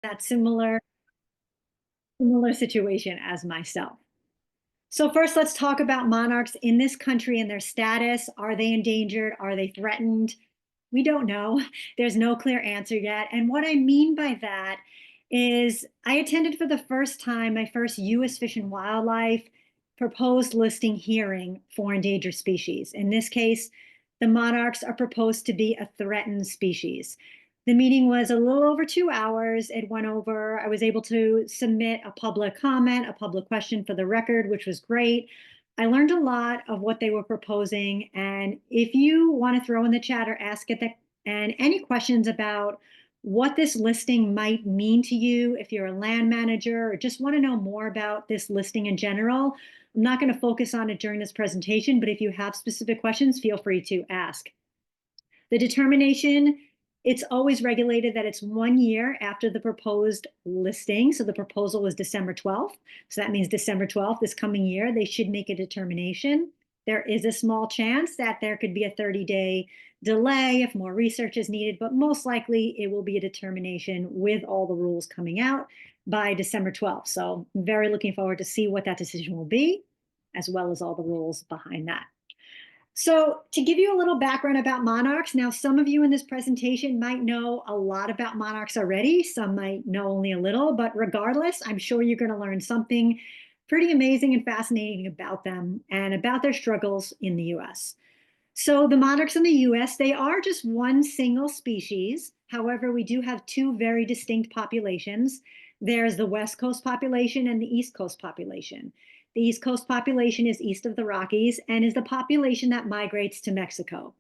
that similar situation as myself. So first, let's talk about monarchs in this country and their status. Are they endangered? Are they threatened? We don't know. There's no clear answer yet. And what I mean by that is I attended for the first time my first U.S. Fish and Wildlife proposed listing hearing for endangered species. In this case, the monarchs are proposed to be a threatened species. The meeting was a little over 2 hours. It went over, I was able to submit a public comment, a public question for the record, which was great. I learned a lot of what they were proposing. And if you want to throw in the chat or ask it, and any questions about what this listing might mean to you, if you're a land manager or just want to know more about this listing in general, I'm not going to focus on it during this presentation, but if you have specific questions, feel free to ask. The determination, it's always regulated that it's 1 year after the proposed listing. So the proposal was December 12th. So that means December 12th, this coming year, they should make a determination. There is a small chance that there could be a 30-day delay if more research is needed, but most likely it will be a determination with all the rules coming out by December 12th. So I'm very looking forward to see what that decision will be, as well as all the rules behind that. So to give you a little background about monarchs, now some of you in this presentation might know a lot about monarchs already. Some might know only a little, but regardless, I'm sure you're going to learn something pretty amazing and fascinating about them and about their struggles in the US. So the monarchs in the US, they are just one single species. However, we do have two very distinct populations. There's the West Coast population and the East Coast population. The East Coast population is east of the Rockies and is the population that migrates to Mexico.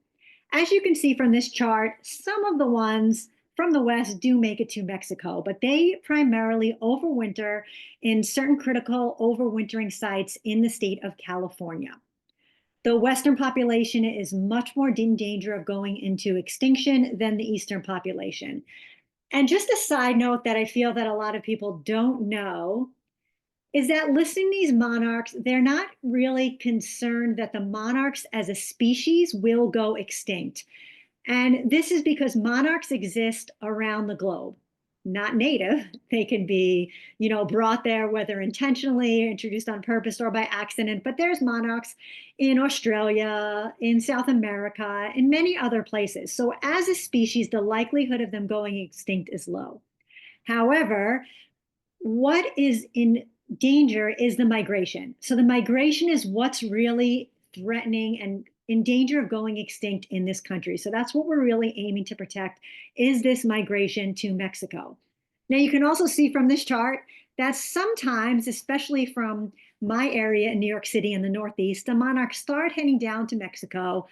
As you can see from this chart, some of the ones from the West do make it to Mexico, but they primarily overwinter in certain critical overwintering sites in the state of California. The Western population is much more in danger of going into extinction than the Eastern population. And just a side note that I feel that a lot of people don't know is that listing these monarchs, they're not really concerned that the monarchs as a species will go extinct. And this is because monarchs exist around the globe, not native. They can be, brought there, whether intentionally, introduced on purpose, or by accident. But there's monarchs in Australia, in South America, in many other places. So as a species, the likelihood of them going extinct is low. However, what is in danger is the migration. So the migration is what's really threatening and in danger of going extinct in this country. So that's what we're really aiming to protect, is this migration to Mexico. Now you can also see from this chart that sometimes, especially from my area in New York City in the Northeast, the monarchs start heading down to Mexico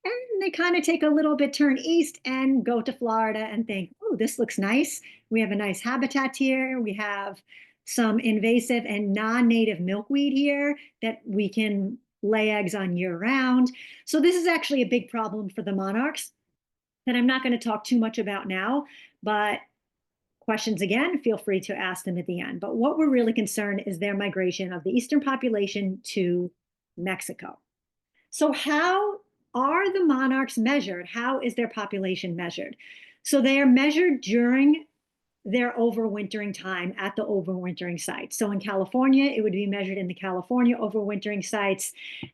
and they kind of take a little bit turn east and go to Florida and think, oh, this looks nice. We have a nice habitat here. We have some invasive and non-native milkweed here that we can lay eggs on year round. So this is actually a big problem for the monarchs that I'm not going to talk too much about now, but questions again, feel free to ask them at the end. But what we're really concerned is their migration of the Eastern population to Mexico. So how are the monarchs measured? How is their population measured? So they are measured during their overwintering time at the overwintering sites. So in California, it would be measured in the California overwintering sites.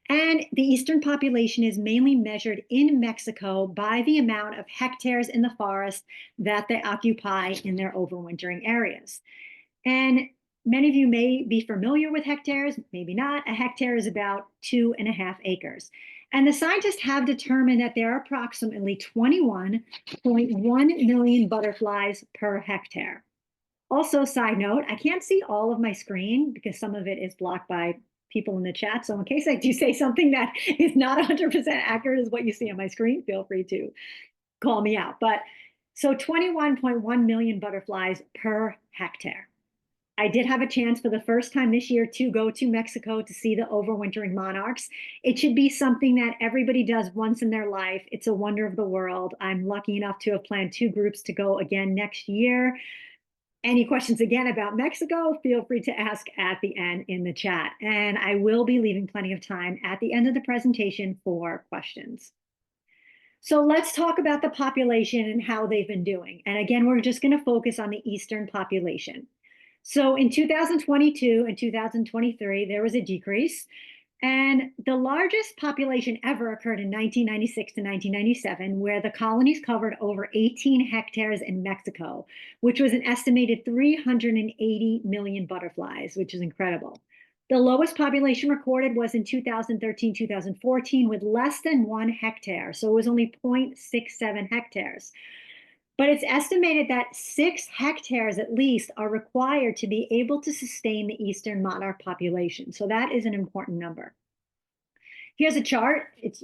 And the Eastern population is mainly measured in Mexico by the amount of hectares in the forest that they occupy in their overwintering areas. And many of you may be familiar with hectares, maybe not. A hectare is about 2.5 acres. And the scientists have determined that there are approximately 21.1 million butterflies per hectare. Also, side note, I can't see all of my screen because some of it is blocked by people in the chat. So in case I do say something that is not 100% accurate as what you see on my screen, feel free to call me out. But so 21.1 million butterflies per hectare. I did have a chance for the first time this year to go to Mexico to see the overwintering monarchs. It should be something that everybody does once in their life. It's a wonder of the world. I'm lucky enough to have planned 2 groups to go again next year. Any questions again about Mexico, feel free to ask at the end in the chat. And I will be leaving plenty of time at the end of the presentation for questions. So let's talk about the population and how they've been doing. And again, we're just going to focus on the Eastern population. So in 2022 and 2023, there was a decrease. And the largest population ever occurred in 1996 to 1997, where the colonies covered over 18 hectares in Mexico, which was an estimated 380 million butterflies, which is incredible. The lowest population recorded was in 2013, 2014, with less than 1 hectare. So it was only 0.67 hectares. But it's estimated that 6 hectares at least are required to be able to sustain the Eastern monarch population. So that is an important number. Here's a chart. It's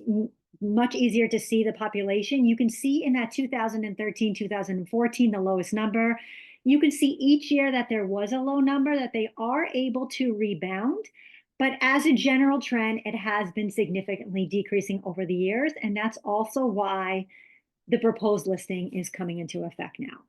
much easier to see the population. You can see in that 2013, 2014, the lowest number. You can see each year that there was a low number, that they are able to rebound. But as a general trend, it has been significantly decreasing over the years. And that's also why the proposed listing is coming into effect now.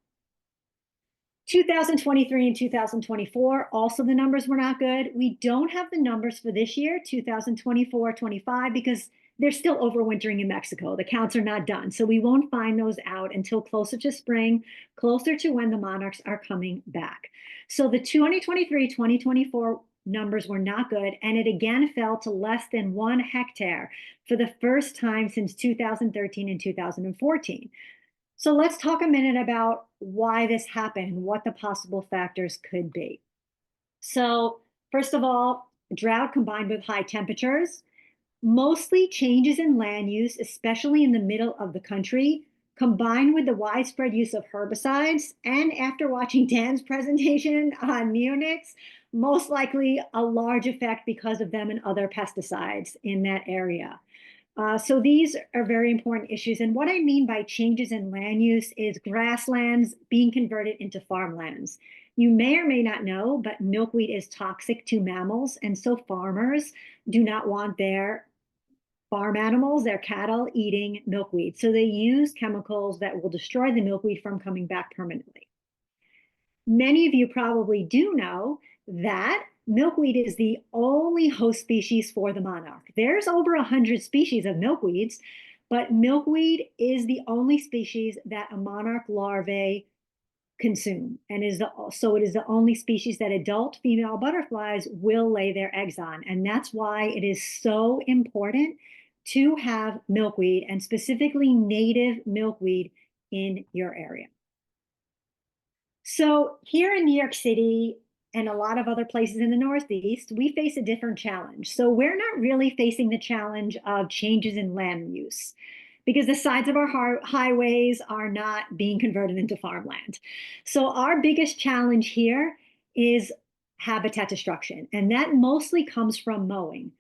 2023 and 2024, also the numbers were not good. We don't have the numbers for this year, 2024-25, because they're still overwintering in Mexico. The counts are not done. So we won't find those out until closer to spring, closer to when the monarchs are coming back. So the 2023-2024 numbers were not good, and it again fell to less than 1 hectare for the first time since 2013 and 2014. So let's talk a minute about why this happened and what the possible factors could be. So first of all, drought combined with high temperatures, mostly changes in land use, especially in the middle of the country, combined with the widespread use of herbicides, and after watching Dan's presentation on neonics, most likely a large effect because of them and other pesticides in that area. So these are very important issues. And what I mean by changes in land use is grasslands being converted into farmlands. You may or may not know, but milkweed is toxic to mammals. And so farmers do not want their farm animals, their cattle, eating milkweed. So they use chemicals that will destroy the milkweed from coming back permanently. Many of you probably do know that milkweed is the only host species for the monarch. There's over 100 species of milkweeds, but milkweed is the only species that a monarch larvae consume, and so it is the only species that adult female butterflies will lay their eggs on. And that's why it is so important to have milkweed, and specifically native milkweed, in your area. So here in New York City and a lot of other places in the Northeast, we face a different challenge. So we're not really facing the challenge of changes in land use because the sides of our highways are not being converted into farmland. So our biggest challenge here is habitat destruction, and that mostly comes from mowing.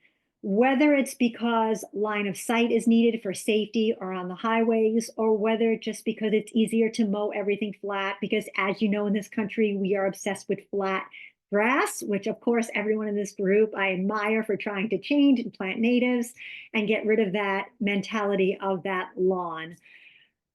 Whether it's because line of sight is needed for safety or on the highways, or whether just because it's easier to mow everything flat, because as you know, in this country, we are obsessed with flat grass, which of course everyone in this group I admire for trying to change and plant natives and get rid of that mentality of that lawn.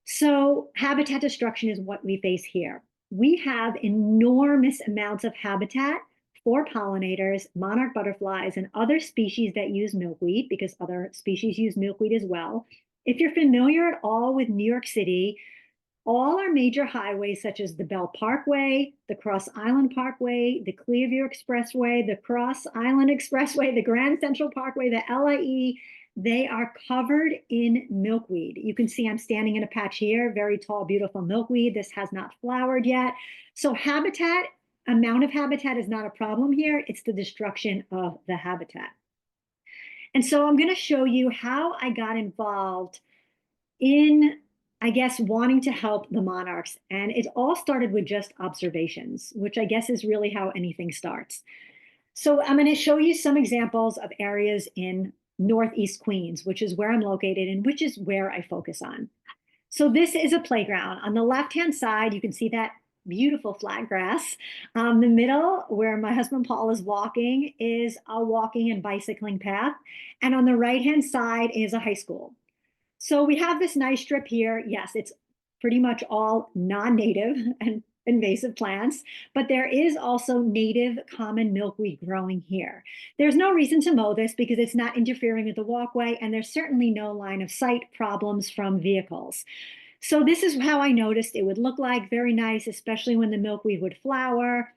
So habitat destruction is what we face here. We have enormous amounts of habitat for pollinators, monarch butterflies, and other species that use milkweed, because other species use milkweed as well. If you're familiar at all with New York City, all our major highways, such as the Bell Parkway, the Cross Island Parkway, the Clearview Expressway, the Cross Island Expressway, the Grand Central Parkway, the LIE, they are covered in milkweed. You can see I'm standing in a patch here, very tall, beautiful milkweed. This has not flowered yet. So amount of habitat is not a problem here. It's the destruction of the habitat. And so I'm going to show you how I got involved in, I guess, wanting to help the monarchs. And it all started with just observations, which I guess is really how anything starts. So I'm going to show you some examples of areas in Northeast Queens, which is where I'm located and which is where I focus on. So this is a playground. On the left-hand side, you can see that beautiful flat grass. The middle, where my husband Paul is walking, is a walking and bicycling path. And on the right-hand side is a high school. So we have this nice strip here. Yes, it's pretty much all non-native, and invasive plants, but there is also native common milkweed growing here. There's no reason to mow this because it's not interfering with the walkway, and there's certainly no line of sight problems from vehicles. So this is how I noticed it would look like. Very nice, especially when the milkweed would flower.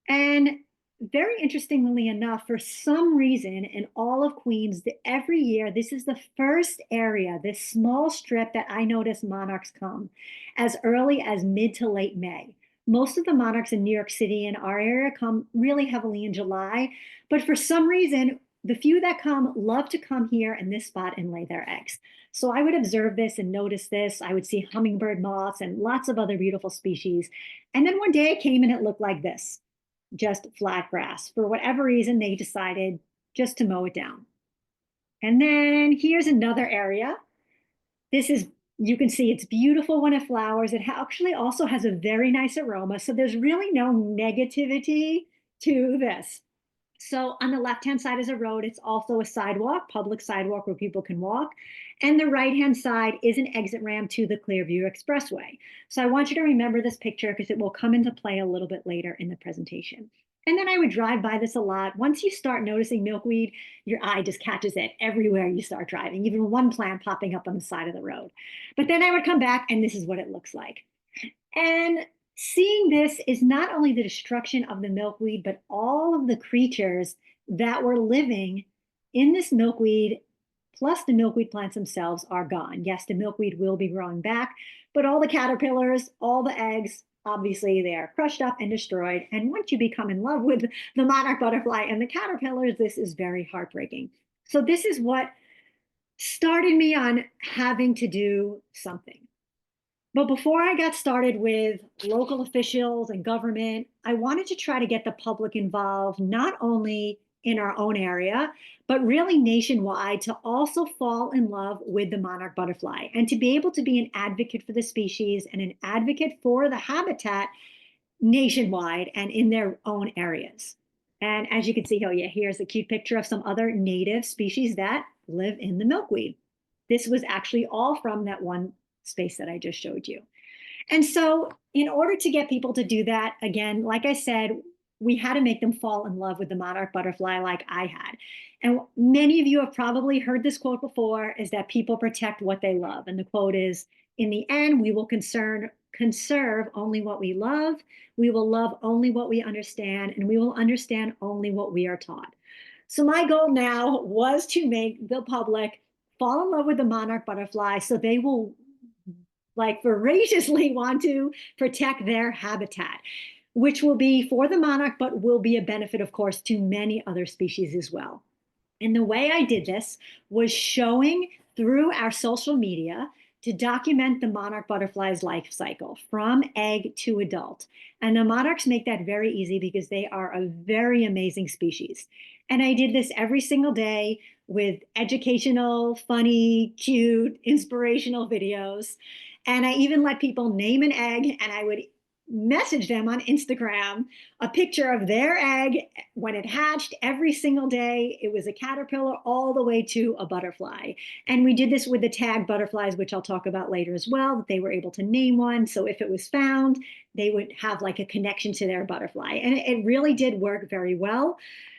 And very interestingly enough, for some reason in all of Queens, every year, this is the first area, this small strip that I notice monarchs come as early as mid to late May. Most of the monarchs in New York City and our area come really heavily in July, but for some reason, the few that come love to come here in this spot and lay their eggs. So I would observe this and notice this. I would see hummingbird moths and lots of other beautiful species. And then one day it came and it looked like this, just flat grass. For whatever reason, they decided just to mow it down. And then here's another area. This is, you can see it's beautiful when it flowers. It actually also has a very nice aroma. So there's really no negativity to this. So on the left-hand side is a road. It's also a sidewalk, public sidewalk where people can walk. And the right-hand side is an exit ramp to the Clearview Expressway. So I want you to remember this picture because it will come into play a little bit later in the presentation. And then I would drive by this a lot. Once you start noticing milkweed, your eye just catches it everywhere you start driving, even one plant popping up on the side of the road. But then I would come back and this is what it looks like. And seeing this is not only the destruction of the milkweed, but all of the creatures that were living in this milkweed, plus the milkweed plants themselves, are gone. Yes, the milkweed will be growing back, but all the caterpillars, all the eggs, obviously they are crushed up and destroyed. And once you become in love with the monarch butterfly and the caterpillars, this is very heartbreaking. So this is what started me on having to do something. But before I got started with local officials and government, I wanted to try to get the public involved, not only in our own area, but really nationwide, to also fall in love with the monarch butterfly and to be able to be an advocate for the species and an advocate for the habitat nationwide and in their own areas. And as you can see here, yeah, here's a cute picture of some other native species that live in the milkweed. This was actually all from that one space that I just showed you. And so in order to get people to do that, again, like I said, we had to make them fall in love with the monarch butterfly like I had. And many of you have probably heard this quote before, is that people protect what they love. And the quote is, in the end, we will conserve only what we love, we will love only what we understand, and we will understand only what we are taught. So my goal now was to make the public fall in love with the monarch butterfly so they will like voraciously want to protect their habitat, which will be for the monarch, but will be a benefit, of course, to many other species as well. And the way I did this was showing through our social media to document the monarch butterfly's life cycle from egg to adult. And the monarchs make that very easy because they are a very amazing species. And I did this every single day with educational, funny, cute, inspirational videos. And I even let people name an egg, and I would message them on Instagram a picture of their egg when it hatched every single day. It was a caterpillar all the way to a butterfly. And we did this with the tag butterflies, which I'll talk about later as well, that they were able to name one. So if it was found, they would have like a connection to their butterfly. And it really did work very well.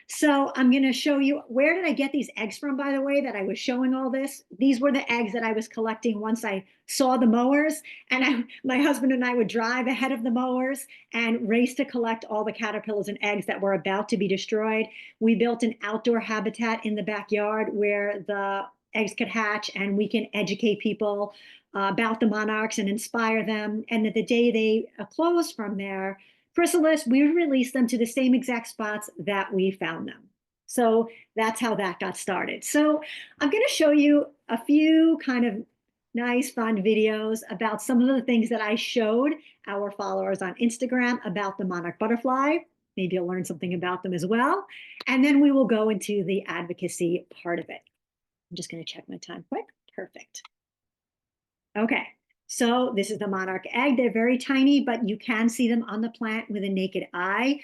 So I'm going to show you, where did I get these eggs from, by the way, that I was showing all this? These were the eggs that I was collecting once I saw the mowers. And my husband and I would drive ahead of the mowers and race to collect all the caterpillars and eggs that were about to be destroyed. We built an outdoor habitat in the backyard where the eggs could hatch, and we can educate people about the monarchs and inspire them. And that the day they close from their chrysalis, we release them to the same exact spots that we found them. So that's how that got started. So I'm going to show you a few kind of nice, fun videos about some of the things that I showed our followers on Instagram about the monarch butterfly. Maybe you'll learn something about them as well. And then we will go into the advocacy part of it. I'm just going to check my time quick. Perfect. Okay. So this is the monarch egg. They're very tiny, but you can see them on the plant with a naked eye.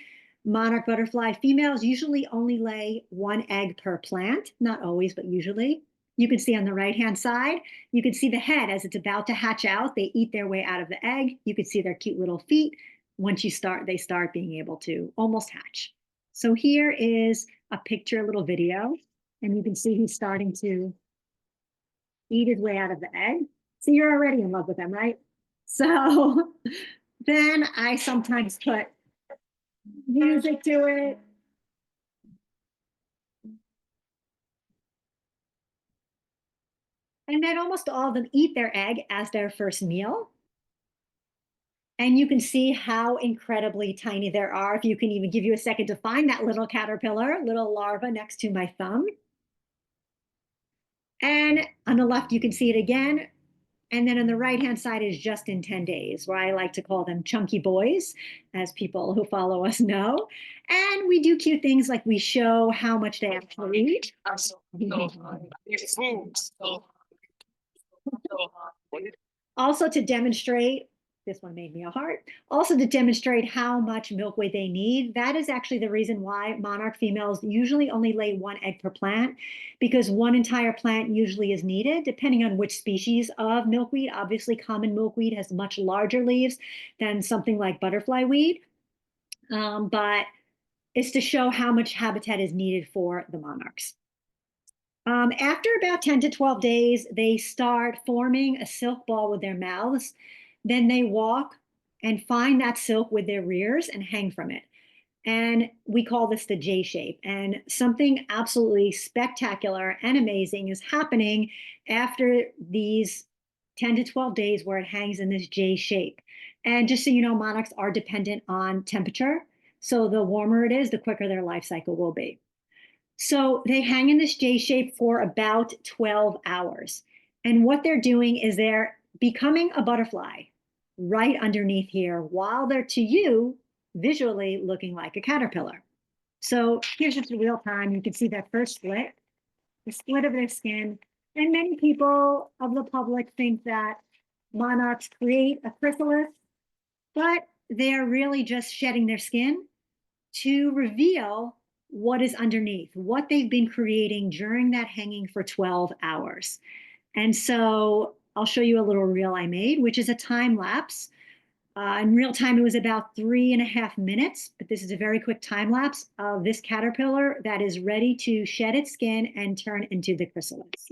Monarch butterfly females usually only lay one egg per plant, not always, but usually. You can see on the right-hand side, you can see the head as it's about to hatch out. They eat their way out of the egg. You can see their cute little feet. once they start being able to almost hatch. So here is a picture, a little video, and you can see he's starting to eat his way out of the egg. So you're already in love with him, right? So then I sometimes put music to it. And then almost all of them eat their egg as their first meal. And you can see how incredibly tiny there are. If you can even give you a second to find that little caterpillar, little larva next to my thumb. And on the left, you can see it again. And then on the right-hand side is just in 10 days, where I like to call them chunky boys, as people who follow us know. And we do cute things like we show how much they actually eat. Also to demonstrate, this one made me a heart, also to demonstrate how much milk weight they need. That is actually the reason why monarch females usually only lay one egg per plant, because one entire plant usually is needed, depending on which species of milkweed. Obviously, common milkweed has much larger leaves than something like butterfly weed, but it's to show how much habitat is needed for the monarchs. After about 10 to 12 days, they start forming a silk ball with their mouths. Then they walk and find that silk with their rears and hang from it. And we call this the J shape. And something absolutely spectacular and amazing is happening after these 10 to 12 days where it hangs in this J shape. And just so you know, monarchs are dependent on temperature. So the warmer it is, the quicker their life cycle will be. So they hang in this J shape for about 12 hours. And what they're doing is they're becoming a butterfly right underneath here while they're, to you, visually looking like a caterpillar. So here's just real time. You can see that first split, the split of their skin. And many people of the public think that monarchs create a chrysalis, but they're really just shedding their skin to reveal what is underneath, what they've been creating during that hanging for 12 hours. And so I'll show you a little reel I made, which is a time lapse. In real time, it was about 3.5 minutes, but this is a very quick time lapse of this caterpillar that is ready to shed its skin and turn into the chrysalis.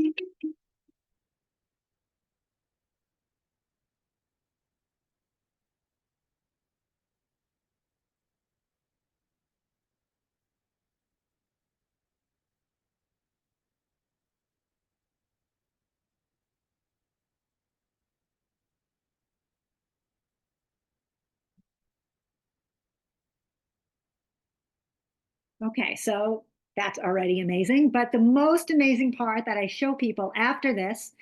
Okay, so that's already amazing. But the most amazing part that I show people after this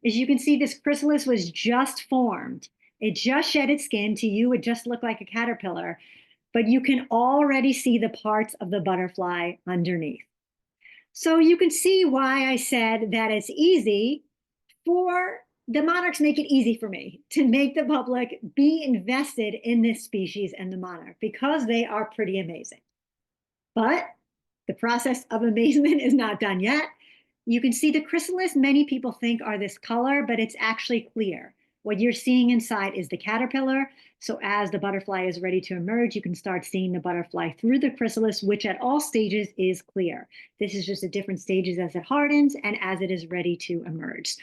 is you can see this chrysalis was just formed. It just shed its skin. To you, it just looked like a caterpillar, but you can already see the parts of the butterfly underneath. So you can see why I said that it's easy for the monarchs, make it easy for me to make the public be invested in this species and the monarch because they are pretty amazing. But the process of amazement is not done yet. You can see the chrysalis many people think are this color, but it's actually clear. What you're seeing inside is the caterpillar. So as the butterfly is ready to emerge, you can start seeing the butterfly through the chrysalis, which at all stages is clear. This is just at different stages as it hardens and as it is ready to emerge.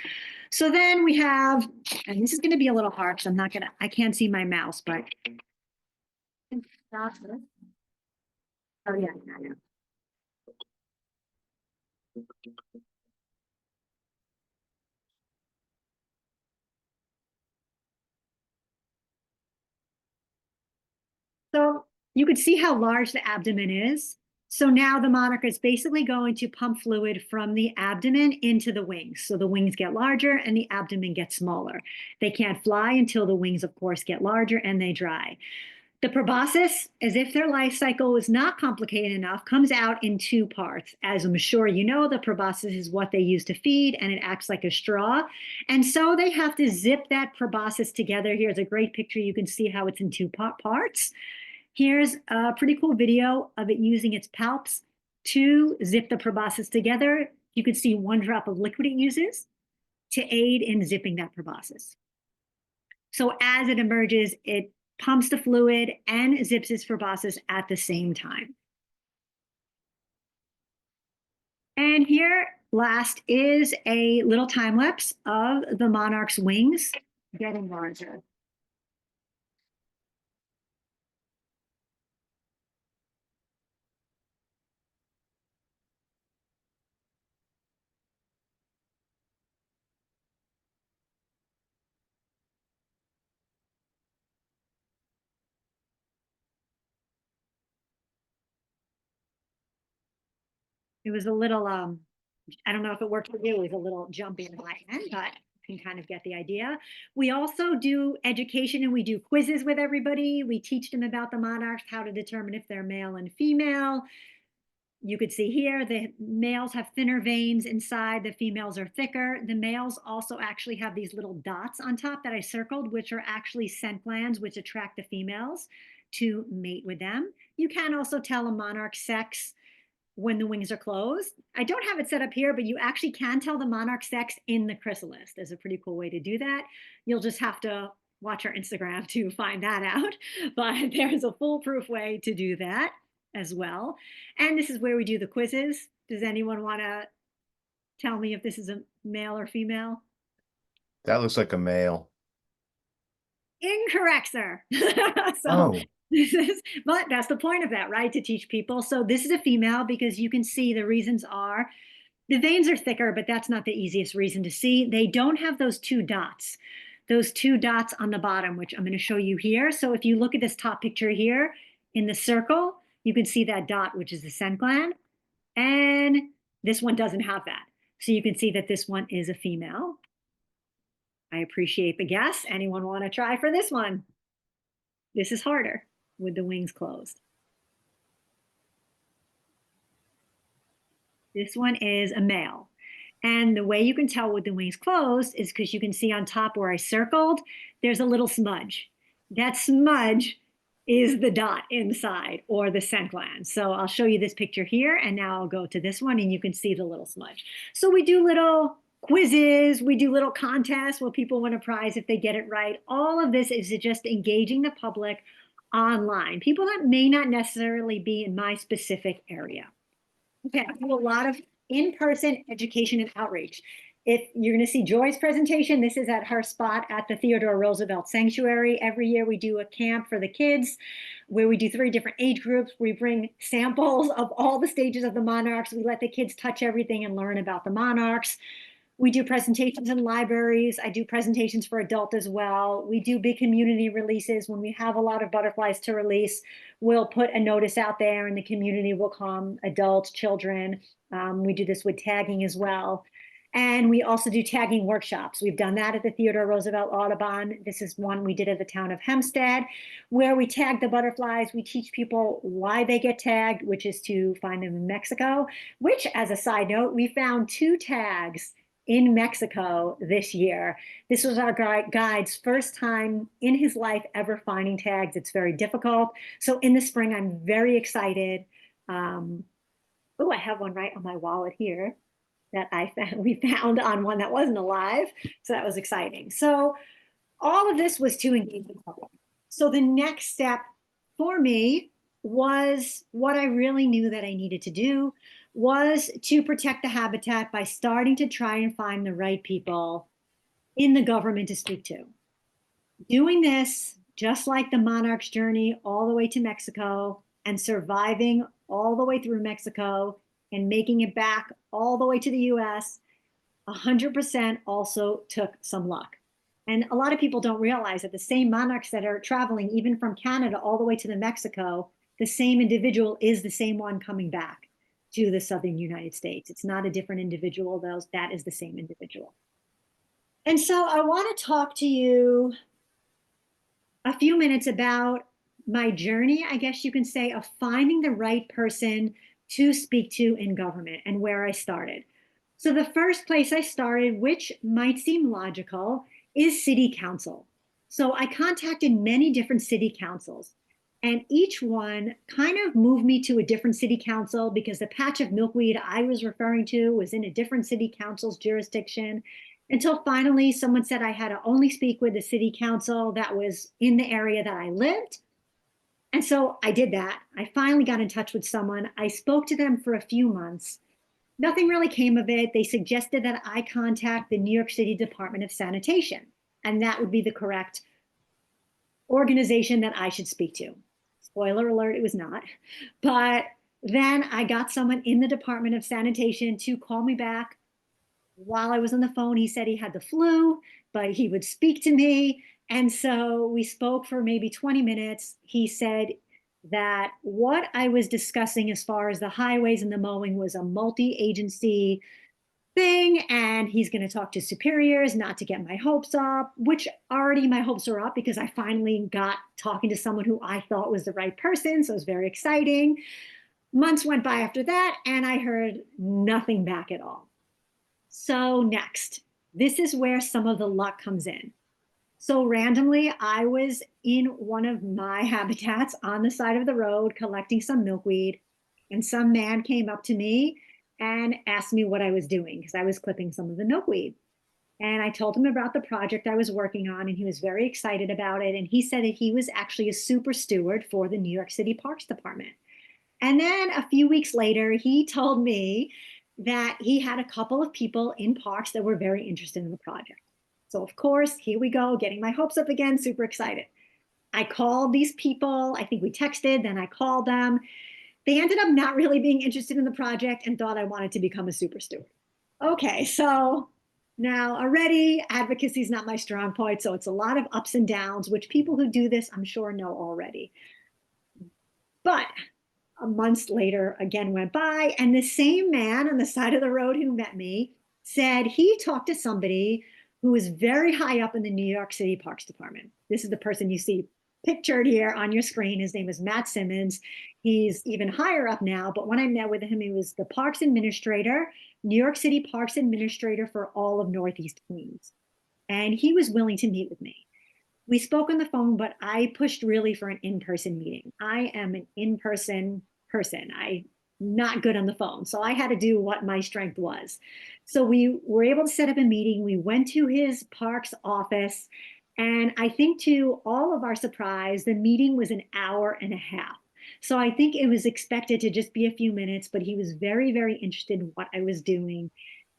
So then we have, and this is going to be a little hard because I can't see my mouse, but. Oh yeah, yeah. So you could see how large the abdomen is. So now the monarch is basically going to pump fluid from the abdomen into the wings. So the wings get larger and the abdomen gets smaller. They can't fly until the wings, of course, get larger and they dry. The proboscis, as if their life cycle was not complicated enough, comes out in two parts. As I'm sure you know, the proboscis is what they use to feed and it acts like a straw. And so they have to zip that proboscis together. Here's a great picture. You can see how it's in two parts. Here's a pretty cool video of it using its palps to zip the proboscis together. You can see one drop of liquid it uses to aid in zipping that proboscis. So as it emerges, it pumps the fluid, and zips his proboscis at the same time. And here last is a little time lapse of the monarch's wings getting larger. It was a little, I don't know if it worked for you, it was a little jumpy in my end, but you can kind of get the idea. We also do education and we do quizzes with everybody. We teach them about the monarchs, how to determine if they're male and female. You could see here, the males have thinner veins inside, the females are thicker. The males also actually have these little dots on top that I circled, which are actually scent glands, which attract the females to mate with them. You can also tell a monarch's sex when the wings are closed. I don't have it set up here, but you actually can tell the monarch sex in the chrysalis. There's a pretty cool way to do that. You'll just have to watch our Instagram to find that out. But there's a foolproof way to do that as well. And this is where we do the quizzes. Does anyone want to tell me if this is a male or female? That looks like a male. Incorrect, sir. So Oh, this is, but that's the point of that, right? To teach people. So this is a female because you can see the reasons are the veins are thicker, but that's not the easiest reason to see. They don't have those two dots on the bottom, which I'm going to show you here. So if you look at this top picture here in the circle, you can see that dot, which is the scent gland. And this one doesn't have that. So you can see that this one is a female. I appreciate the guess. Anyone want to try for this one? This is harder with the wings closed. This one is a male. And the way you can tell with the wings closed is because you can see on top where I circled, there's a little smudge. That smudge is the dot inside or the scent gland. So I'll show you this picture here, and now I'll go to this one and you can see the little smudge. So we do little quizzes, we do little contests where people win a prize if they get it right. All of this is just engaging the public online, people that may not necessarily be in my specific area. Okay, I do a lot of in-person education and outreach. If you're going to see Joy's presentation, this is at her spot at the Theodore Roosevelt Sanctuary. Every year we do a camp for the kids where we do 3 different age groups. We bring samples of all the stages of the monarchs. We let the kids touch everything and learn about the monarchs. We do presentations in libraries. I do presentations for adult as well. We do big community releases. When we have a lot of butterflies to release, we'll put a notice out there and the community will come, adults, children. We do this with tagging as well. And we also do tagging workshops. We've done that at the Theodore Roosevelt Audubon. This is one we did at the town of Hempstead, where we tag the butterflies. We teach people why they get tagged, which is to find them in Mexico, which, as a side note, we found 2 tags in Mexico this year. This was our guide's first time in his life ever finding tags. It's very difficult. So in the spring, I'm very excited. Oh, I have one right on my wallet here that we found on one that wasn't alive. So that was exciting. So all of this was to engage the public. So the next step for me was what I really knew that I needed to do was to protect the habitat by starting to try and find the right people in the government to speak to. Doing this, just like the monarch's journey all the way to Mexico and surviving all the way through Mexico and making it back all the way to the US, 100% also took some luck. And a lot of people don't realize that the same monarchs that are traveling, even from Canada all the way to the Mexico, the same individual is the same one coming back to the southern United States. It's not a different individual, though, that is the same individual. And so I want to talk to you a few minutes about my journey, I guess you can say, of finding the right person to speak to in government and where I started. So the first place I started, which might seem logical, is city council. So I contacted many different city councils, and each one kind of moved me to a different city council because the patch of milkweed I was referring to was in a different city council's jurisdiction. until finally someone said I had to only speak with the city council that was in the area that I lived. And so I did that. I finally got in touch with someone. I spoke to them for a few months. Nothing really came of it. They suggested that I contact the New York City Department of Sanitation, and that would be the correct organization that I should speak to. Spoiler alert, it was not. But then I got someone in the Department of Sanitation to call me back. While I was on the phone, he said he had the flu, but he would speak to me. And so we spoke for maybe 20 minutes. He said that what I was discussing as far as the highways and the mowing was a multi-agency thing, and he's going to talk to superiors not to get my hopes up, which already my hopes are up because I finally got talking to someone who I thought was the right person. So it was very exciting. Months went by after that, and I heard nothing back at all. So next, this is where some of the luck comes in. So randomly, I was in one of my habitats on the side of the road collecting some milkweed, and some man came up to me and asked me what I was doing because I was clipping some of the milkweed. And I told him about the project I was working on, and he was very excited about it. And he said that he was actually a super steward for the New York City Parks Department. And then a few weeks later, he told me that he had a couple of people in parks that were very interested in the project. So of course, here we go, getting my hopes up again, super excited. I called these people, I think we texted, then I called them. They ended up not really being interested in the project and thought I wanted to become a super steward. Okay, so now already advocacy is not my strong point, so it's a lot of ups and downs, which people who do this, I'm sure know already. But a month later again went by, and the same man on the side of the road who met me said he talked to somebody who was very high up in the New York City Parks Department. This is the person you see pictured here on your screen. His name is Matt Simmons. He's even higher up now, but when I met with him, he was the parks administrator, New York City Parks Administrator for all of Northeast Queens. And he was willing to meet with me. We spoke on the phone, but I pushed really for an in-person meeting. I am an in-person person. I'm not good on the phone. So I had to do what my strength was. So we were able to set up a meeting. We went to his parks office. And I think to all of our surprise, the meeting was an hour and a half. So I think it was expected to just be a few minutes, but he was very, very interested in what I was doing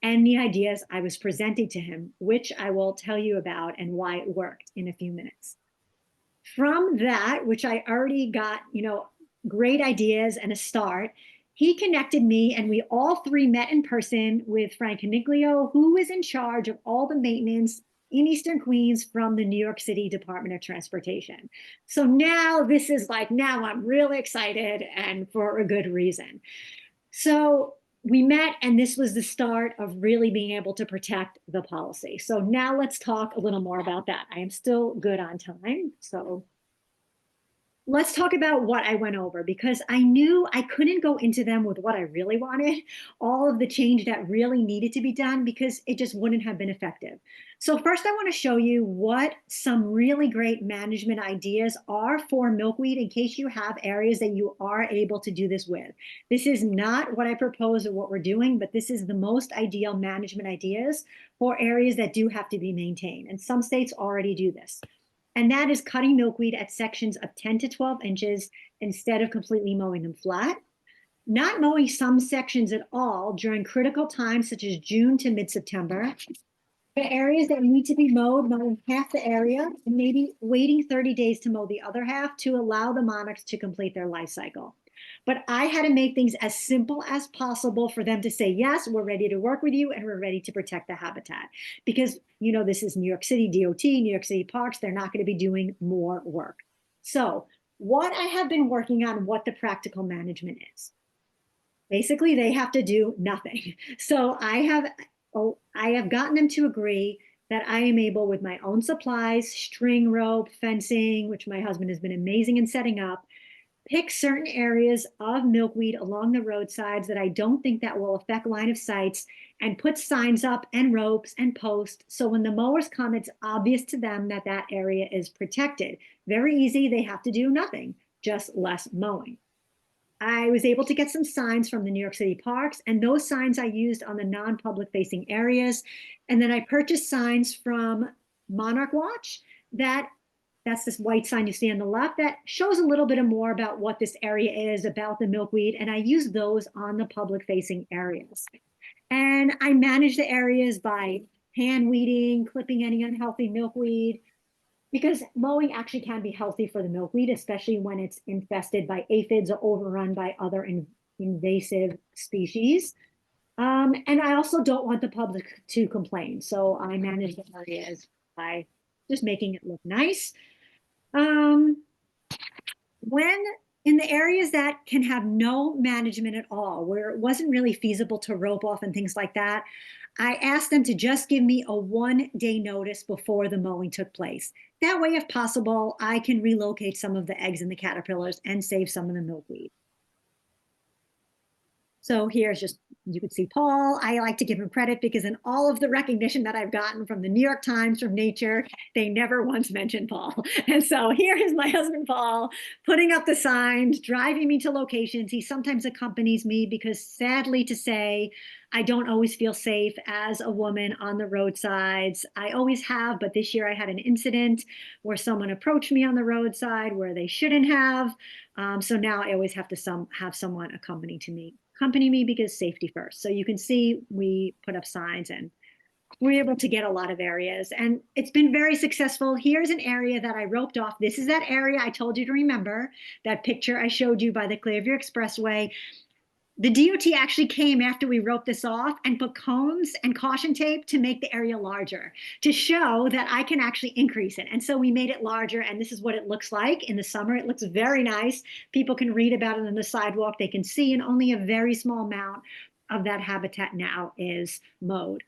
and the ideas I was presenting to him, which I will tell you about and why it worked in a few minutes. From that, which I already got, great ideas and a start, he connected me, and we all three met in person with Frank Caniglio, who was in charge of all the maintenance in Eastern Queens from the New York City Department of Transportation. So now this is like, now I'm really excited, and for a good reason. So we met, and this was the start of really being able to protect the policy. So now let's talk a little more about that. I am still good on time, so let's talk about what I went over, because I knew I couldn't go into them with what I really wanted, all of the change that really needed to be done, because it just wouldn't have been effective. So first, I want to show you what some really great management ideas are for milkweed in case you have areas that you are able to do this with. This is not what I propose or what we're doing, but this is the most ideal management ideas for areas that do have to be maintained. And some states already do this. And that is cutting milkweed at sections of 10 to 12 inches instead of completely mowing them flat. Not mowing some sections at all during critical times such as June to mid-September. The areas that need to be mowed, mowing half the area, and maybe waiting 30 days to mow the other half to allow the monarchs to complete their life cycle. But I had to make things as simple as possible for them to say, yes, we're ready to work with you and we're ready to protect the habitat. Because, this is New York City DOT, New York City Parks, they're not going to be doing more work. So what I have been working on, what the practical management is. Basically, they have to do nothing. So I have gotten them to agree that I am able, with my own supplies, string rope, fencing, which my husband has been amazing in setting up, pick certain areas of milkweed along the roadsides that I don't think that will affect line of sights, and put signs up and ropes and posts. So when the mowers come, it's obvious to them that that area is protected. Very easy. They have to do nothing, just less mowing. I was able to get some signs from the New York City parks, and those signs I used on the non-public facing areas. And then I purchased signs from Monarch Watch that's this white sign you see on the left that shows a little bit more about what this area is, about the milkweed, and I use those on the public facing areas. And I manage the areas by hand weeding, clipping any unhealthy milkweed, because mowing actually can be healthy for the milkweed, especially when it's infested by aphids or overrun by other invasive species. And I also don't want the public to complain. So I manage the areas by just making it look nice. Um, when in the areas that can have no management at all, where it wasn't really feasible to rope off and things like that, I asked them to just give me a 1 day notice before the mowing took place. That way, if possible, I can relocate some of the eggs and the caterpillars and save some of the milkweed. So here's just, you could see Paul. I like to give him credit because in all of the recognition that I've gotten from the New York Times, from Nature, they never once mentioned Paul. And so here is my husband, Paul, putting up the signs, driving me to locations. He sometimes accompanies me because, sadly to say, I don't always feel safe as a woman on the roadsides. I always have, but this year I had an incident where someone approached me on the roadside where they shouldn't have. So now I always have to have someone accompany me because safety first. So you can see we put up signs and we're able to get a lot of areas, and it's been very successful. Here's an area that I roped off. This is that area I told you to remember, that picture I showed you by the Clearview Expressway. The DOT actually came after we roped this off and put cones and caution tape to make the area larger, to show that I can actually increase it. And so we made it larger, and this is what it looks like in the summer. It looks very nice. People can read about it on the sidewalk. They can see, and only a very small amount of that habitat now is mowed.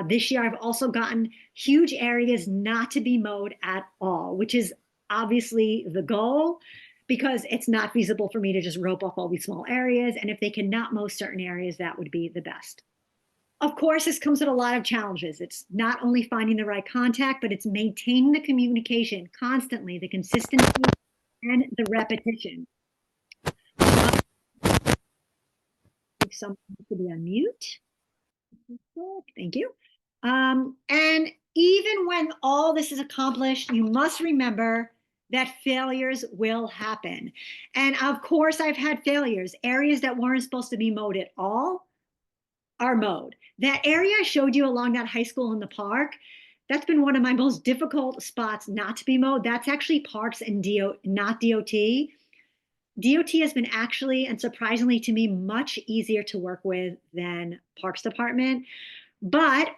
This year, I've also gotten huge areas not to be mowed at all, which is obviously the goal, because it's not feasible for me to just rope off all these small areas. And if they cannot mow certain areas, that would be the best. Of course, this comes with a lot of challenges. It's not only finding the right contact, but it's maintaining the communication constantly, the consistency and the repetition. Someone to be on mute. Thank you. And even when all this is accomplished, you must remember that failures will happen. And of course, I've had failures. Areas that weren't supposed to be mowed at all are mowed. That area I showed you along that high school in the park, that's been one of my most difficult spots not to be mowed. That's actually parks and not DOT. DOT has been actually, and surprisingly to me, much easier to work with than Parks Department. But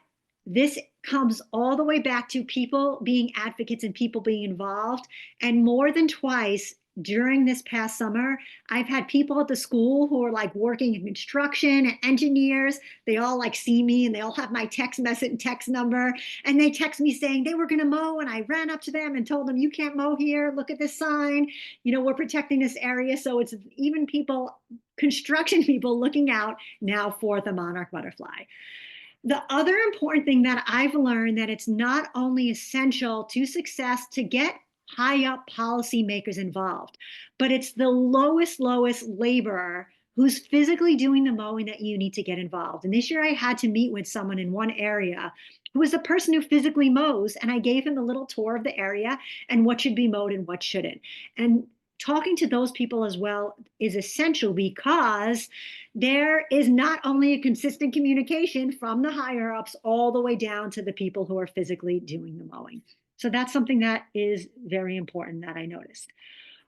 this comes all the way back to people being advocates and people being involved. And more than twice during this past summer, I've had people at the school who are like working in construction and engineers. They all like see me and they all have my text number. And they text me saying they were going to mow. And I ran up to them and told them, you can't mow here. Look at this sign. You know, we're protecting this area. So it's even people, construction people, looking out now for the monarch butterfly. The other important thing that I've learned, that it's not only essential to success to get high up policymakers involved, but it's the lowest laborer who's physically doing the mowing that you need to get involved. And this year I had to meet with someone in one area who was the person who physically mows, and I gave him a little tour of the area and what should be mowed and what shouldn't. And talking to those people as well is essential, because there is not only a consistent communication from the higher ups all the way down to the people who are physically doing the mowing. So that's something that is very important that I noticed.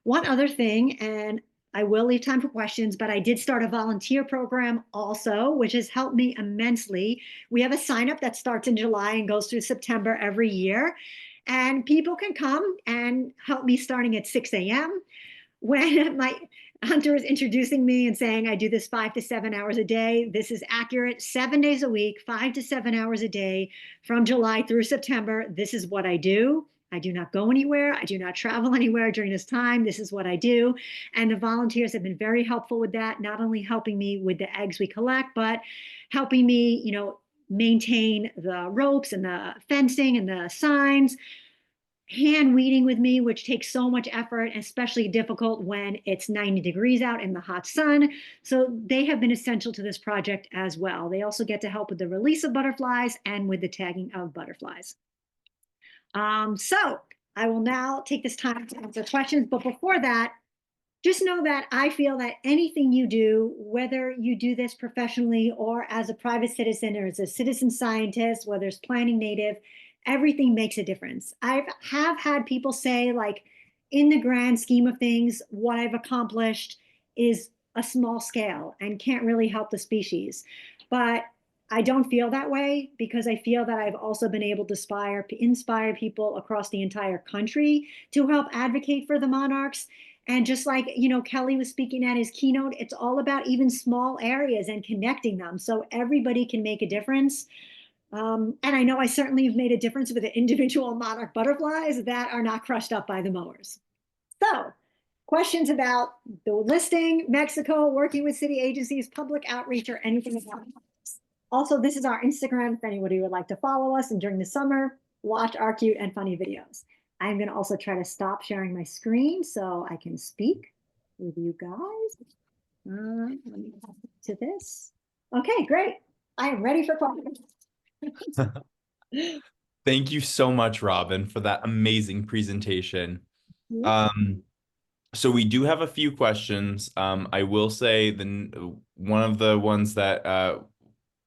One other thing, and I will leave time for questions, but I did start a volunteer program also, which has helped me immensely. We have a sign up that starts in July and goes through September every year. And people can come and help me starting at 6 a.m. When my hunter is introducing me and saying I do this 5 to 7 hours a day, this is accurate. 7 days a week, 5 to 7 hours a day from July through September. This is what I do. I do not go anywhere. I do not travel anywhere during this time. This is what I do. And the volunteers have been very helpful with that, not only helping me with the eggs we collect, but helping me, maintain the ropes and the fencing and the signs. hand weeding with me, which takes so much effort, especially difficult when it's 90 degrees out in the hot sun. So they have been essential to this project as well. They also get to help with the release of butterflies and with the tagging of butterflies. So I will now take this time to answer questions. But before that, just know that I feel that anything you do, whether you do this professionally or as a private citizen or as a citizen scientist, whether it's planning native, everything makes a difference. I have had people say, like, in the grand scheme of things, what I've accomplished is a small scale and can't really help the species. But I don't feel that way because I feel that I've also been able to inspire people across the entire country to help advocate for the monarchs. And just like, Kelly was speaking at his keynote, it's all about even small areas and connecting them so everybody can make a difference. And I know I certainly have made a difference with the individual monarch butterflies that are not crushed up by the mowers. So, questions about the listing, Mexico, working with city agencies, public outreach, or anything about this. Also, this is our Instagram if anybody would like to follow us and during the summer, watch our cute and funny videos. I'm going to also try to stop sharing my screen so I can speak with you guys. Let me go to this. Okay, great. I am ready for questions. Thank you so much, Robyn, for that amazing presentation. So we do have a few questions. I will say one of the ones that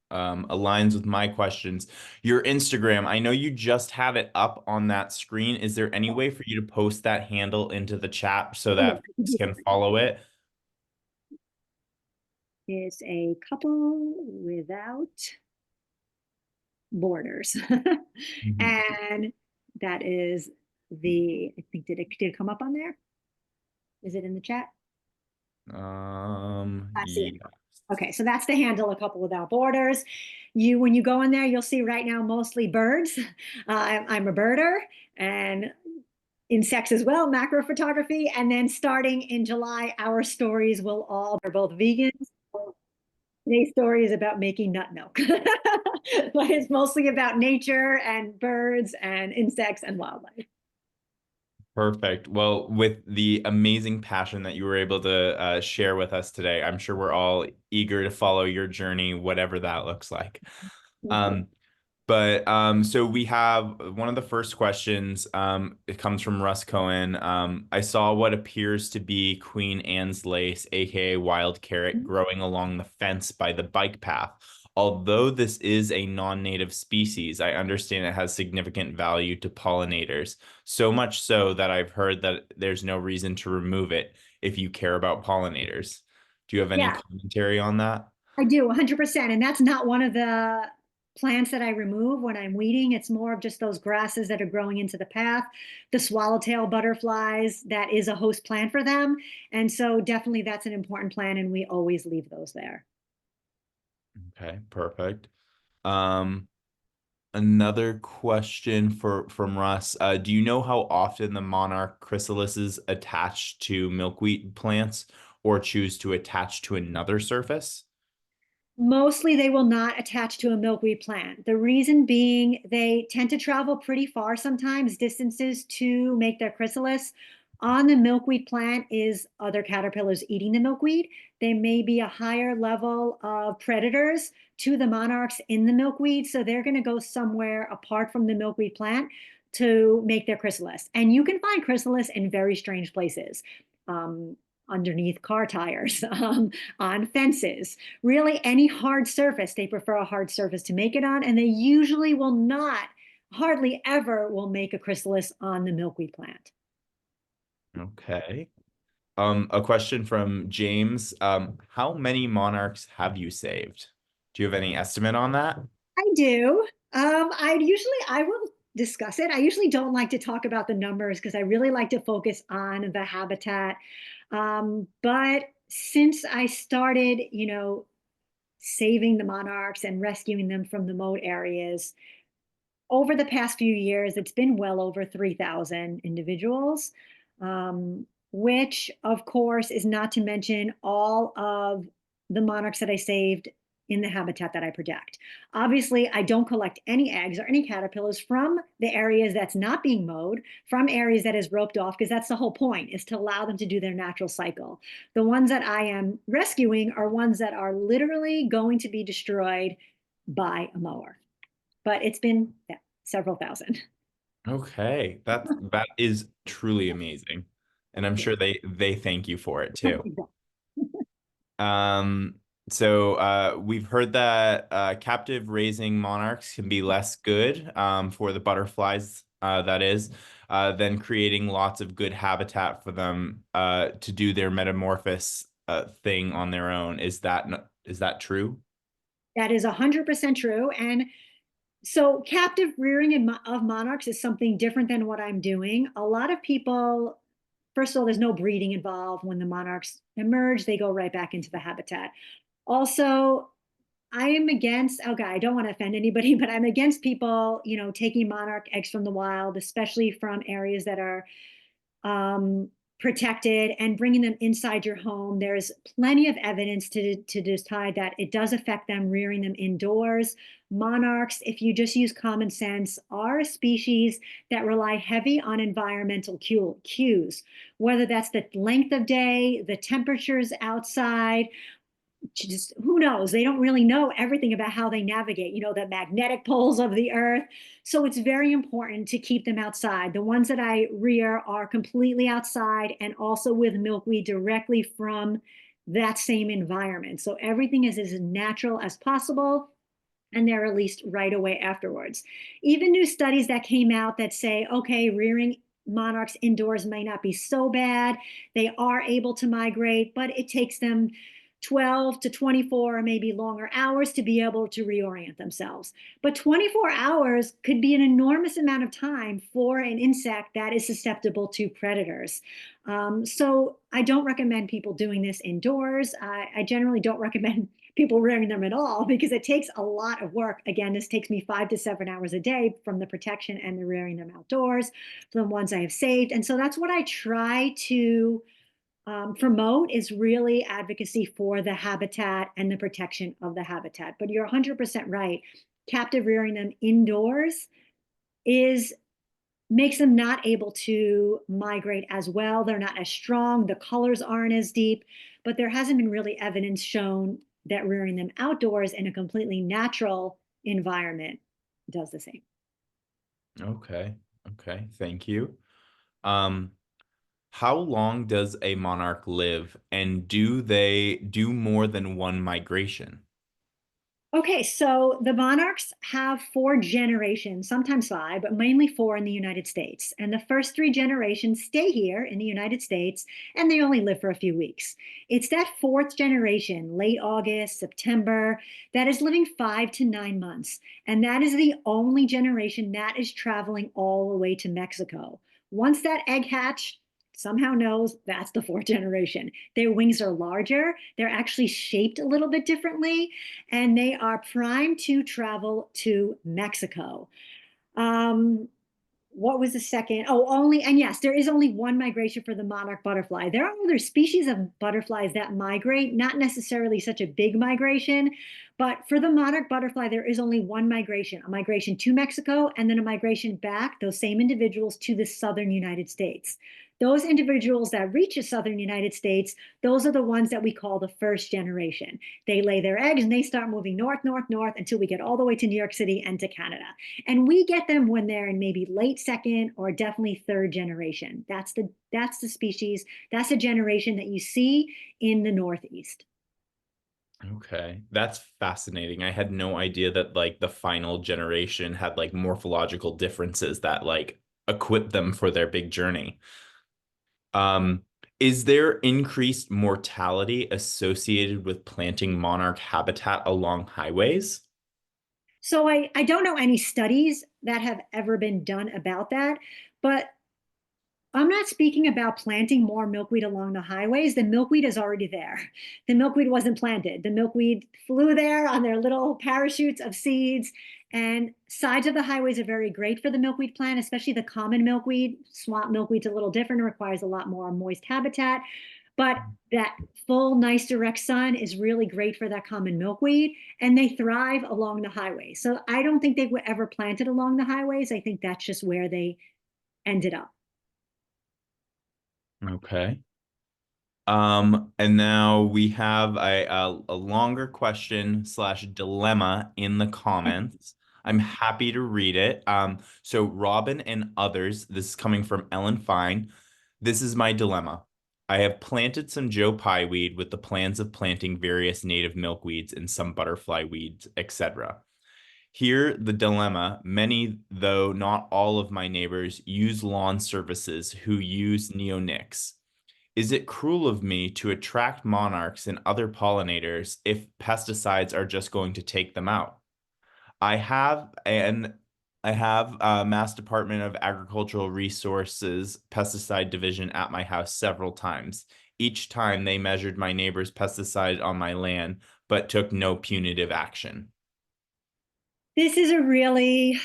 aligns with my questions. Your Instagram, I know you just have it up on that screen. Is there any way for you to post that handle into the chat so that folks can follow it? It's a couple without borders. And that is I think, did it come up on there? Is it in the chat? I see it. Okay, so that's the handle, a couple without borders. When you go in there, you'll see right now mostly birds. I'm a birder and insects as well, macro photography. And then starting in July, our stories they're both vegans. Today's story is about making nut milk. But it's mostly about nature and birds and insects and wildlife. Perfect. Well, with the amazing passion that you were able to share with us today, I'm sure we're all eager to follow your journey, whatever that looks like. So we have one of the first questions. It comes from Russ Cohen. I saw what appears to be Queen Anne's lace, aka wild carrot, growing along the fence by the bike path. Although this is a non-native species, I understand it has significant value to pollinators. So much so that I've heard that there's no reason to remove it if you care about pollinators. Do you have any commentary on that? I do, 100%. And that's not one of the plants that I remove when I'm weeding. It's more of just those grasses that are growing into the path, the swallowtail butterflies, that is a host plant for them. And so definitely that's an important plant and we always leave those there. Okay, perfect. Another question from Russ. Do you know how often the monarch chrysalises attach to milkweed plants or choose to attach to another surface? Mostly they will not attach to a milkweed plant. The reason being they tend to travel pretty far sometimes, distances to make their chrysalis. On the milkweed plant is other caterpillars eating the milkweed. There may be a higher level of predators to the monarchs in the milkweed, so they're going to go somewhere apart from the milkweed plant to make their chrysalis. And you can find chrysalis in very strange places. Underneath car tires, on fences, really any hard surface. They prefer a hard surface to make it on, and they usually will not, hardly ever will make a chrysalis on the milkweed plant. Okay. A question from James. How many monarchs have you saved? Do you have any estimate on that? I do. I will discuss it. I usually don't like to talk about the numbers because I really like to focus on the habitat. But since I started, saving the monarchs and rescuing them from the moat areas, over the past few years, it's been well over 3,000 individuals, which, of course, is not to mention all of the monarchs that I saved in the habitat that I protect. Obviously, I don't collect any eggs or any caterpillars from the areas that's not being mowed, from areas that is roped off, because that's the whole point, is to allow them to do their natural cycle. The ones that I am rescuing are ones that are literally going to be destroyed by a mower. But it's been several thousand. Okay, that is truly amazing, and I'm sure they thank you for it too. Um, we've heard that captive raising monarchs can be less good for the butterflies, that is, than creating lots of good habitat for them to do their metamorphosis thing on their own. Is that true? That is 100% true. And so captive rearing of monarchs is something different than what I'm doing. A lot of people, first of all, there's no breeding involved. When the monarchs emerge, they go right back into the habitat. Also, I am against, okay, I don't want to offend anybody, but I'm against people, taking monarch eggs from the wild, especially from areas that are um, protected, and bringing them inside your home. There's plenty of evidence to decide that it does affect them rearing them indoors. Monarchs, if you just use common sense, are a species that rely heavy on environmental cues, whether that's the length of day, the temperatures outside, just who knows, they don't really know everything about how they navigate, the magnetic poles of the earth. So it's very important to keep them outside. The ones that I rear are completely outside, and also with milkweed directly from that same environment, so everything is as natural as possible, and they're released right away afterwards. Even new studies that came out that say, okay, rearing monarchs indoors may not be so bad. They are able to migrate, but it takes them 12 to 24 or maybe longer hours to be able to reorient themselves. But 24 hours could be an enormous amount of time for an insect that is susceptible to predators. So I don't recommend people doing this indoors. I generally don't recommend people rearing them at all, because it takes a lot of work. Again, this takes me 5 to 7 hours a day, from the protection and the rearing them outdoors, for the ones I have saved. And so that's what I try to promote, is really advocacy for the habitat and the protection of the habitat. But you're 100% right. Captive rearing them indoors is makes them not able to migrate as well. They're not as strong. The colors aren't as deep, but there hasn't been really evidence shown that rearing them outdoors in a completely natural environment does the same. Okay. Okay. Thank you. Um, how long does a monarch live, and do they do more than one migration? Okay, so the monarchs have 4 generations, sometimes 5, but mainly 4 in the United States. And the first 3 generations stay here in the United States, and they only live for a few weeks. It's that 4th generation, late August, September, that is living 5 to 9 months. And that is the only generation that is traveling all the way to Mexico. Once that egg hatch somehow knows, that's the 4th generation. Their wings are larger. They're actually shaped a little bit differently, and they are primed to travel to Mexico. Um, what was the second? Oh, only, and yes, there is only one migration for the monarch butterfly. There are other species of butterflies that migrate, not necessarily such a big migration, but for the monarch butterfly, there is only one migration, a migration to Mexico, and then a migration back, those same individuals, to the southern United States. Those individuals that reach the southern United States, those are the ones that we call the first generation. They lay their eggs and they start moving north, north, north, until we get all the way to New York City and to Canada. And we get them when they're in maybe late second or definitely 3rd generation. That's the species, that's the generation that you see in the Northeast. Okay, that's fascinating. I had no idea that like the final generation had like morphological differences that like equip them for their big journey. Um, is there increased mortality associated with planting monarch habitat along highways? So I don't know any studies that have ever been done about that, but I'm not speaking about planting more milkweed along the highways. The milkweed is already there. The milkweed wasn't planted. The milkweed flew there on their little parachutes of seeds. And sides of the highways are very great for the milkweed plant, especially the common milkweed. Swamp milkweed's a little different, it requires a lot more moist habitat. But that full, nice direct sun is really great for that common milkweed, and they thrive along the highways. So I don't think they were ever planted along the highways. I think that's just where they ended up. Okay. And now we have a longer question slash dilemma in the comments. I'm happy to read it. So Robyn and others, this is coming from Ellen Fine. This is my dilemma. I have planted some Joe Pye weed with the plans of planting various native milkweeds and some butterfly weeds, etc. Here, the dilemma, many, though not all of my neighbors, use lawn services who use neonics. Is it cruel of me to attract monarchs and other pollinators if pesticides are just going to take them out? I have and I have Mass Department of Agricultural Resources pesticide division at my house several times. Each time they measured my neighbor's pesticide on my land, but took no punitive action. This is a really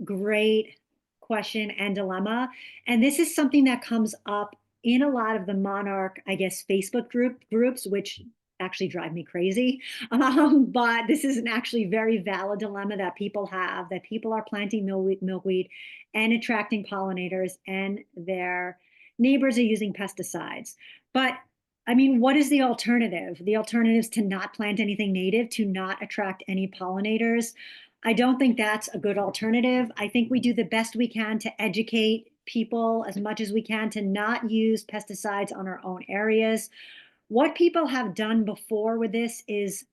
great question and dilemma. And this is something that comes up in a lot of the Monarch, I guess, Facebook groups, which actually drive me crazy. But this is an actually very valid dilemma that people have, that people are planting milkweed and attracting pollinators, and their neighbors are using pesticides. But I mean, what is the alternative? The alternative is to not plant anything native, to not attract any pollinators. I don't think that's a good alternative. I think we do the best we can to educate people as much as we can to not use pesticides on our own areas. What people have done before with this is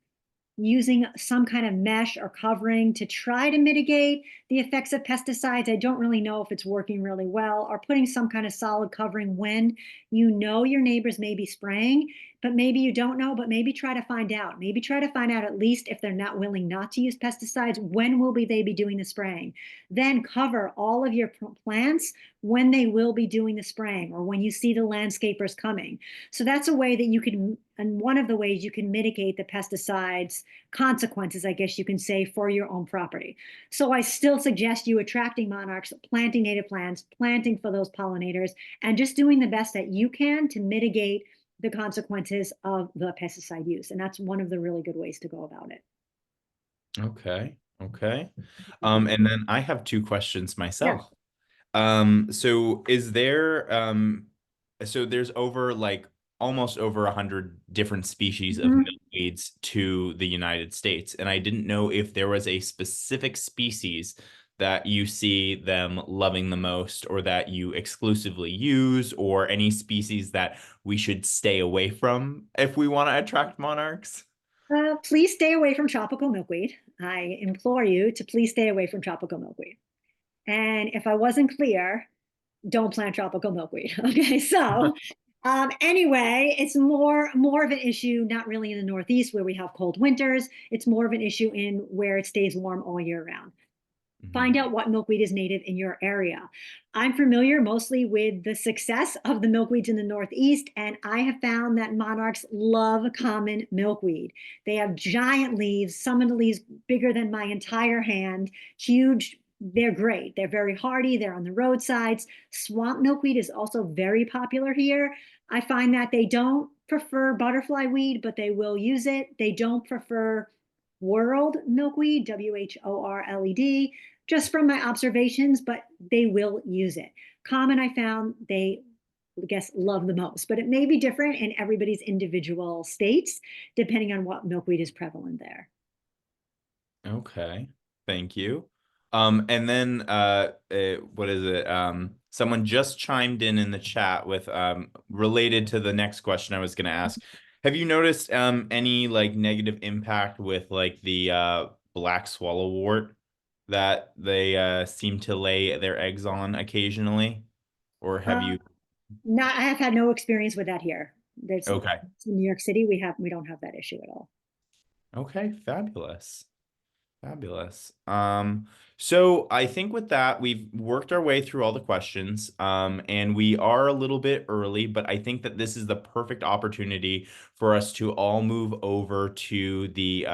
using some kind of mesh or covering to try to mitigate the effects of pesticides. I don't really know if it's working really well, or putting some kind of solid covering when you know your neighbors may be spraying, but maybe you don't know, but maybe try to find out. Maybe try to find out, at least if they're not willing not to use pesticides, when will they be doing the spraying? Then cover all of your plants when they will be doing the spraying, or when you see the landscapers coming. So that's a way that you can, and one of the ways you can mitigate the pesticides consequences, I guess you can say, for your own property. So I still suggest you attracting monarchs, planting native plants, planting for those pollinators, and just doing the best that you can to mitigate the consequences of the pesticide use. And that's one of the really good ways to go about it. Okay. Okay. And then I have two questions Yeah. myself. So is there so there's over like almost over 100 different species of Mhm. milkweeds to the United States, and I didn't know if there was a specific species that you see them loving the most, or that you exclusively use, or any species that we should stay away from if we want to attract monarchs. Please stay away from tropical milkweed. I implore you to please stay away from tropical milkweed. And if I wasn't clear, don't plant tropical milkweed. Okay, so anyway, it's more of an issue, not really in the Northeast where we have cold winters. It's more of an issue in where it stays warm all year round. Find Mhm. out what milkweed is native in your area. I'm familiar mostly with the success of the milkweeds in the Northeast, and I have found that monarchs love common milkweed. They have giant leaves, some of the leaves bigger than my entire hand, huge. They're great. They're very hardy. They're on the roadsides. Swamp milkweed is also very popular here. I find that they don't prefer butterfly weed, but they will use it. They don't prefer world milkweed, WHORLED, just from my observations, but they will use it. Common, I found they, I guess, love the most, but it may be different in everybody's individual states, depending on what milkweed is prevalent there. Okay, thank you. And then what is it? Someone just chimed in the chat with related to the next question I was going to ask. Have you noticed any like negative impact with like the black swallowwort that they seem to lay their eggs on occasionally? Or have Uh, you? Not, I have had no experience with that here. There's in Okay. New York City, we don't have that issue at all. Okay, fabulous. Fabulous. So I think with that, we've worked our way through all the questions, and we are a little bit early, but I think that this is the perfect opportunity for us to all move over to the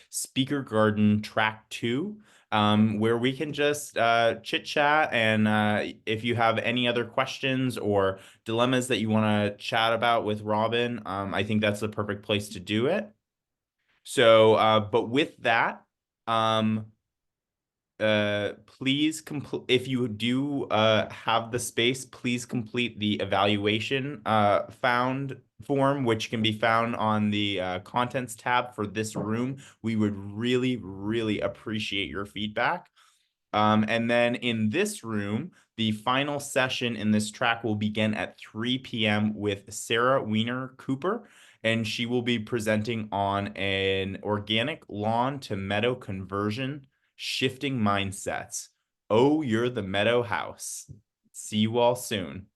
Speaker Garden Track 2. where we can just chit chat. And if you have any other questions or dilemmas that you want to chat about with Robyn, I think that's the perfect place to do it. So, but with that, please complete, if you do have the space, please complete the evaluation found form, which can be found on the contents tab for this room. We would really, really appreciate your feedback. And then in this room, the final session in this track will begin at 3 p.m. with Sarah Weiner Cooper, and she will be presenting on an organic lawn to meadow conversion, shifting mindsets. Oh, you're the meadow house. See you all soon.